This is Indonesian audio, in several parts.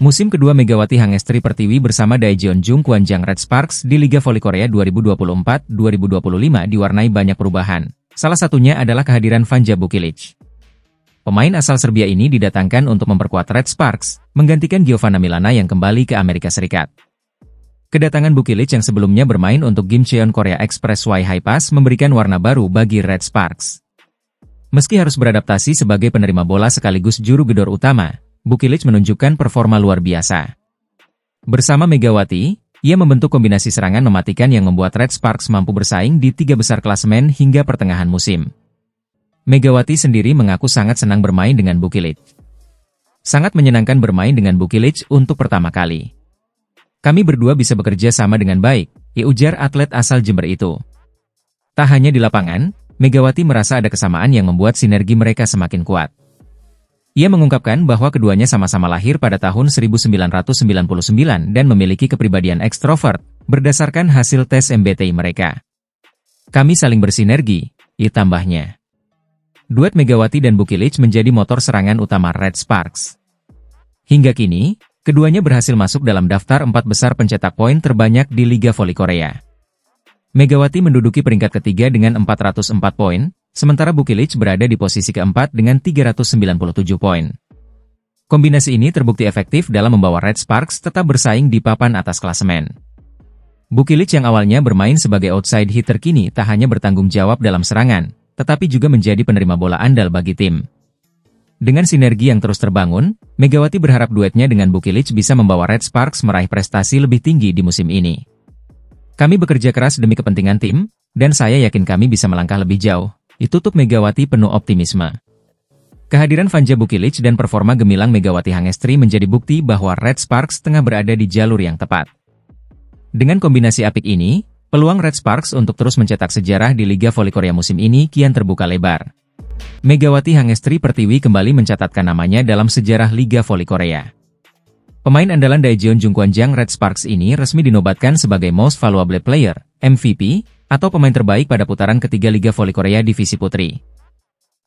Musim kedua Megawati Hangestri Pertiwi bersama Daejeon Jung Kwanjang Red Sparks di Liga Voli Korea 2024-2025 diwarnai banyak perubahan. Salah satunya adalah kehadiran Vanja Bukilic. Pemain asal Serbia ini didatangkan untuk memperkuat Red Sparks, menggantikan Giovanna Milana yang kembali ke Amerika Serikat. Kedatangan Bukilic yang sebelumnya bermain untuk Gimcheon Korea Express Y High Pass memberikan warna baru bagi Red Sparks. Meski harus beradaptasi sebagai penerima bola sekaligus juru gedor utama, Bukilic menunjukkan performa luar biasa. Bersama Megawati, ia membentuk kombinasi serangan mematikan yang membuat Red Sparks mampu bersaing di 3 besar klasemen hingga pertengahan musim. Megawati sendiri mengaku sangat senang bermain dengan Bukilic. Sangat menyenangkan bermain dengan Bukilic untuk pertama kali. Kami berdua bisa bekerja sama dengan baik, ujar atlet asal Jember itu. Tak hanya di lapangan, Megawati merasa ada kesamaan yang membuat sinergi mereka semakin kuat. Ia mengungkapkan bahwa keduanya sama-sama lahir pada tahun 1999 dan memiliki kepribadian ekstrovert, berdasarkan hasil tes MBTI mereka. Kami saling bersinergi, tambahnya. Duet Megawati dan Bukilic menjadi motor serangan utama Red Sparks. Hingga kini, keduanya berhasil masuk dalam daftar 4 besar pencetak poin terbanyak di Liga Voli Korea. Megawati menduduki peringkat ketiga dengan 404 poin, sementara Bukilic berada di posisi keempat dengan 397 poin. Kombinasi ini terbukti efektif dalam membawa Red Sparks tetap bersaing di papan atas klasemen. Bukilic yang awalnya bermain sebagai outside hitter kini tak hanya bertanggung jawab dalam serangan, tetapi juga menjadi penerima bola andal bagi tim. Dengan sinergi yang terus terbangun, Megawati berharap duetnya dengan Bukilic bisa membawa Red Sparks meraih prestasi lebih tinggi di musim ini. Kami bekerja keras demi kepentingan tim, dan saya yakin kami bisa melangkah lebih jauh, tutup Megawati penuh optimisme. Kehadiran Vanja Bukilic dan performa gemilang Megawati Hangestri menjadi bukti bahwa Red Sparks tengah berada di jalur yang tepat. Dengan kombinasi apik ini, peluang Red Sparks untuk terus mencetak sejarah di Liga Voli Korea musim ini kian terbuka lebar. Megawati Hangestri Pertiwi kembali mencatatkan namanya dalam sejarah Liga Voli Korea. Pemain andalan Daejeon Jung Kwanjang Red Sparks ini resmi dinobatkan sebagai Most Valuable Player, MVP, atau pemain terbaik pada putaran ketiga Liga Voli Korea Divisi Putri.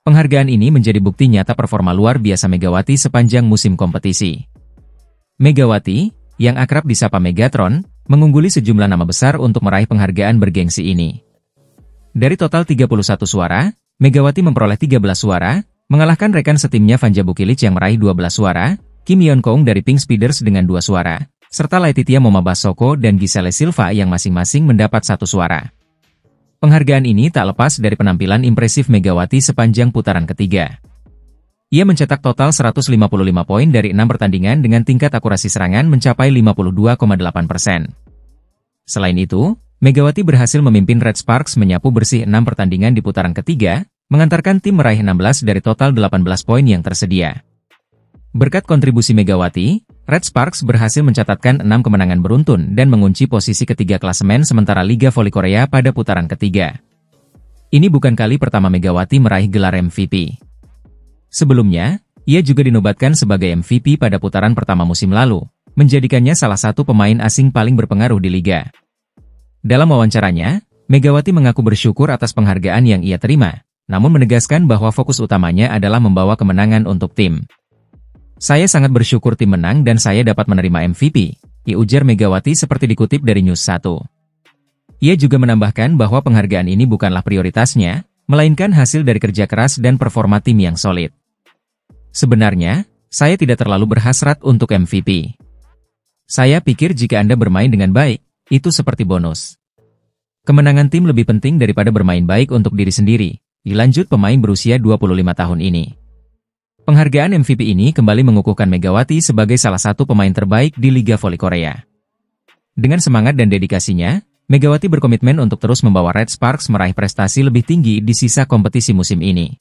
Penghargaan ini menjadi bukti nyata performa luar biasa Megawati sepanjang musim kompetisi. Megawati, yang akrab disapa Megatron, mengungguli sejumlah nama besar untuk meraih penghargaan bergengsi ini. Dari total 31 suara, Megawati memperoleh 13 suara, mengalahkan rekan setimnya Vanja Bukilic yang meraih 12 suara, Kim Yeon Kong dari Pink Speeders dengan 2 suara, serta Laetitia Momabasoko dan Giselle Silva yang masing-masing mendapat 1 suara. Penghargaan ini tak lepas dari penampilan impresif Megawati sepanjang putaran ketiga. Ia mencetak total 155 poin dari 6 pertandingan dengan tingkat akurasi serangan mencapai 52,8%. Selain itu, Megawati berhasil memimpin Red Sparks menyapu bersih 6 pertandingan di putaran ketiga, mengantarkan tim meraih 16 dari total 18 poin yang tersedia. Berkat kontribusi Megawati, Red Sparks berhasil mencatatkan 6 kemenangan beruntun dan mengunci posisi ketiga klasemen sementara Liga Voli Korea pada putaran ketiga. Ini bukan kali pertama Megawati meraih gelar MVP. Sebelumnya, ia juga dinobatkan sebagai MVP pada putaran pertama musim lalu, menjadikannya salah satu pemain asing paling berpengaruh di liga. Dalam wawancaranya, Megawati mengaku bersyukur atas penghargaan yang ia terima, namun menegaskan bahwa fokus utamanya adalah membawa kemenangan untuk tim. Saya sangat bersyukur tim menang dan saya dapat menerima MVP, ujar Megawati seperti dikutip dari News 1. Ia juga menambahkan bahwa penghargaan ini bukanlah prioritasnya, melainkan hasil dari kerja keras dan performa tim yang solid. Sebenarnya, saya tidak terlalu berhasrat untuk MVP. Saya pikir jika Anda bermain dengan baik, itu seperti bonus. Kemenangan tim lebih penting daripada bermain baik untuk diri sendiri, dilanjut pemain berusia 25 tahun ini. Penghargaan MVP ini kembali mengukuhkan Megawati sebagai salah satu pemain terbaik di Liga Voli Korea. Dengan semangat dan dedikasinya, Megawati berkomitmen untuk terus membawa Red Sparks meraih prestasi lebih tinggi di sisa kompetisi musim ini.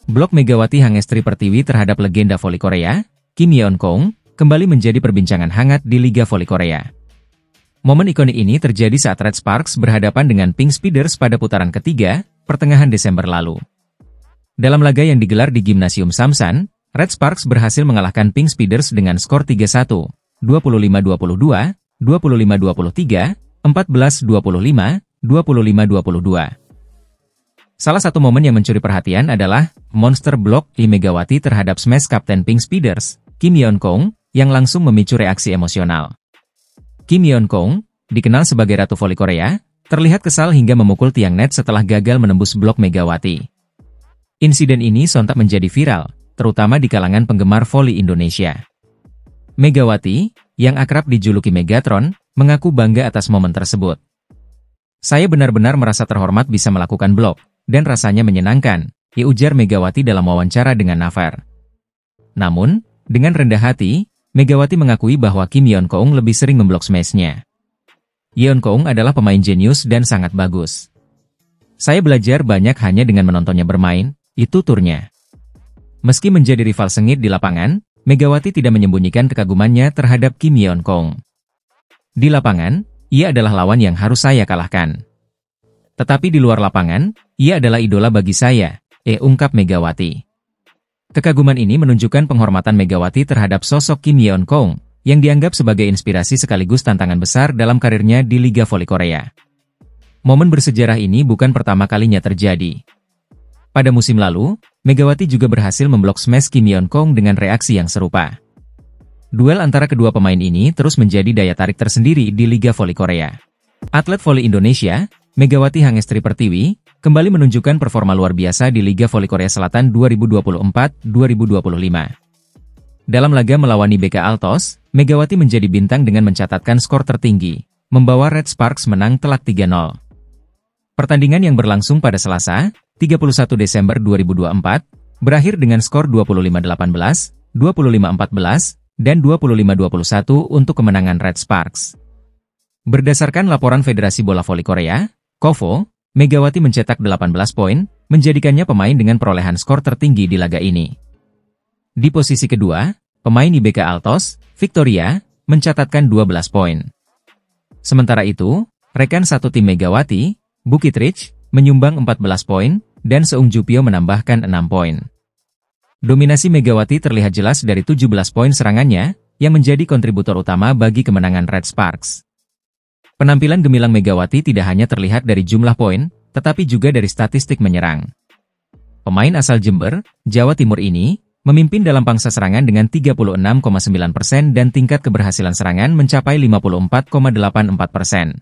Blok Megawati Hangestri Pertiwi terhadap legenda voli Korea, Kim Yeon Kong, kembali menjadi perbincangan hangat di Liga Voli Korea. Momen ikonik ini terjadi saat Red Sparks berhadapan dengan Pink Speeders pada putaran ketiga, pertengahan Desember lalu. Dalam laga yang digelar di Gimnasium Samsan, Red Sparks berhasil mengalahkan Pink Speeders dengan skor 3-1, 25-22, 25-23, 14-25, 25-22. Salah satu momen yang mencuri perhatian adalah monster block Megawati terhadap smash kapten Pink Speeders, Kim Yeon Kong, yang langsung memicu reaksi emosional. Kim Yeon-kong, dikenal sebagai Ratu Voli Korea, terlihat kesal hingga memukul tiang net setelah gagal menembus blok Megawati. Insiden ini sontak menjadi viral, terutama di kalangan penggemar voli Indonesia. Megawati, yang akrab dijuluki Megatron, mengaku bangga atas momen tersebut. "Saya benar-benar merasa terhormat bisa melakukan blok, dan rasanya menyenangkan," ujar Megawati dalam wawancara dengan Naver. Namun, dengan rendah hati, Megawati mengakui bahwa Kim Yeon-kong lebih sering memblok smash-nya. Yeon-kong adalah pemain jenius dan sangat bagus. "Saya belajar banyak hanya dengan menontonnya bermain, itu turnya." Meski menjadi rival sengit di lapangan, Megawati tidak menyembunyikan kekagumannya terhadap Kim Yeon-kong. "Di lapangan, ia adalah lawan yang harus saya kalahkan. Tetapi di luar lapangan, ia adalah idola bagi saya," ungkap Megawati. Kekaguman ini menunjukkan penghormatan Megawati terhadap sosok Kim Yeon-kong, yang dianggap sebagai inspirasi sekaligus tantangan besar dalam karirnya di Liga Voli Korea. Momen bersejarah ini bukan pertama kalinya terjadi. Pada musim lalu, Megawati juga berhasil memblok smash Kim Yeon-kong dengan reaksi yang serupa. Duel antara kedua pemain ini terus menjadi daya tarik tersendiri di Liga Voli Korea. Atlet voli Indonesia, Megawati Hangestri Pertiwi, kembali menunjukkan performa luar biasa di Liga Voli Korea Selatan 2024-2025. Dalam laga melawan IBK Altos, Megawati menjadi bintang dengan mencatatkan skor tertinggi, membawa Red Sparks menang telak 3-0. Pertandingan yang berlangsung pada Selasa, 31 Desember 2024, berakhir dengan skor 25-18, 25-14, dan 25-21 untuk kemenangan Red Sparks. Berdasarkan laporan Federasi Bola Voli Korea, KOVO, Megawati mencetak 18 poin, menjadikannya pemain dengan perolehan skor tertinggi di laga ini. Di posisi kedua, pemain IBK Altos, Victoria, mencatatkan 12 poin. Sementara itu, rekan satu tim Megawati, Bukit Rich, menyumbang 14 poin, dan Seung Jupyo menambahkan 6 poin. Dominasi Megawati terlihat jelas dari 17 poin serangannya, yang menjadi kontributor utama bagi kemenangan Red Sparks. Penampilan gemilang Megawati tidak hanya terlihat dari jumlah poin, tetapi juga dari statistik menyerang. Pemain asal Jember, Jawa Timur ini, memimpin dalam pangsa serangan dengan 36,9% dan tingkat keberhasilan serangan mencapai 54,84%.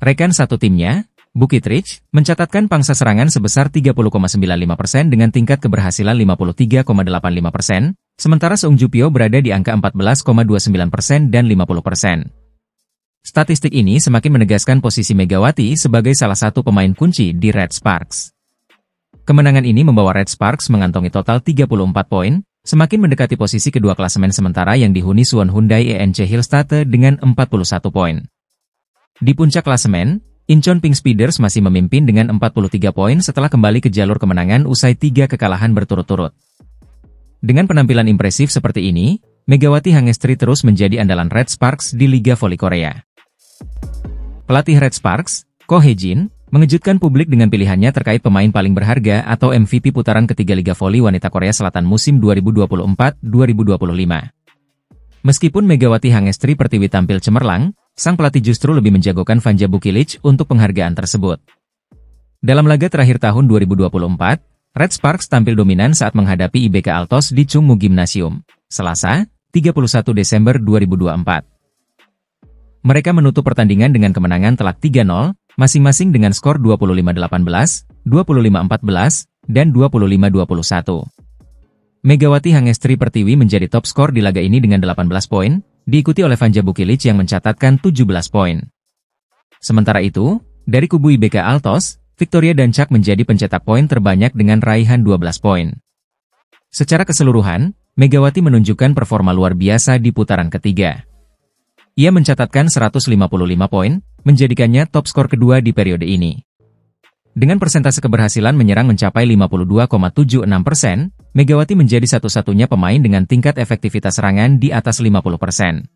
Rekan satu timnya, Bukit Rich, mencatatkan pangsa serangan sebesar 30,95% dengan tingkat keberhasilan 53,85%, sementara Seung Jupyo berada di angka 14,29% dan 50%. Statistik ini semakin menegaskan posisi Megawati sebagai salah satu pemain kunci di Red Sparks. Kemenangan ini membawa Red Sparks mengantongi total 34 poin, semakin mendekati posisi kedua klasemen sementara yang dihuni Suwon Hyundai ENC Hillstate dengan 41 poin. Di puncak klasemen, Incheon Pink Speeders masih memimpin dengan 43 poin setelah kembali ke jalur kemenangan usai 3 kekalahan berturut-turut. Dengan penampilan impresif seperti ini, Megawati Hangestri terus menjadi andalan Red Sparks di Liga Voli Korea. Pelatih Red Sparks, Ko Hae-jin, mengejutkan publik dengan pilihannya terkait pemain paling berharga atau MVP putaran ketiga Liga Voli Wanita Korea Selatan musim 2024-2025. Meskipun Megawati Hangestri Pertiwi tampil cemerlang, sang pelatih justru lebih menjagokan Vanja Bukilic untuk penghargaan tersebut. Dalam laga terakhir tahun 2024, Red Sparks tampil dominan saat menghadapi IBK Altos di Chungmu Gymnasium, Selasa, 31 Desember 2024. Mereka menutup pertandingan dengan kemenangan telak 3-0, masing-masing dengan skor 25-18, 25-14, dan 25-21. Megawati Hangestri Pertiwi menjadi top skor di laga ini dengan 18 poin, diikuti oleh Vanja Bukilic yang mencatatkan 17 poin. Sementara itu, dari kubu IBK Altos, Victoria Dancak menjadi pencetak poin terbanyak dengan raihan 12 poin. Secara keseluruhan, Megawati menunjukkan performa luar biasa di putaran ketiga. Ia mencatatkan 155 poin, menjadikannya top skor kedua di periode ini. Dengan persentase keberhasilan menyerang mencapai 52,76%, Megawati menjadi satu-satunya pemain dengan tingkat efektivitas serangan di atas 50%.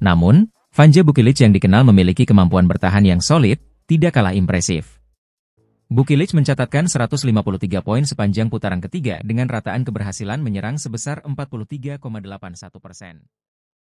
Namun, Vanja Bukilic yang dikenal memiliki kemampuan bertahan yang solid, tidak kalah impresif. Bukilic mencatatkan 153 poin sepanjang putaran ketiga dengan rataan keberhasilan menyerang sebesar 43,81%.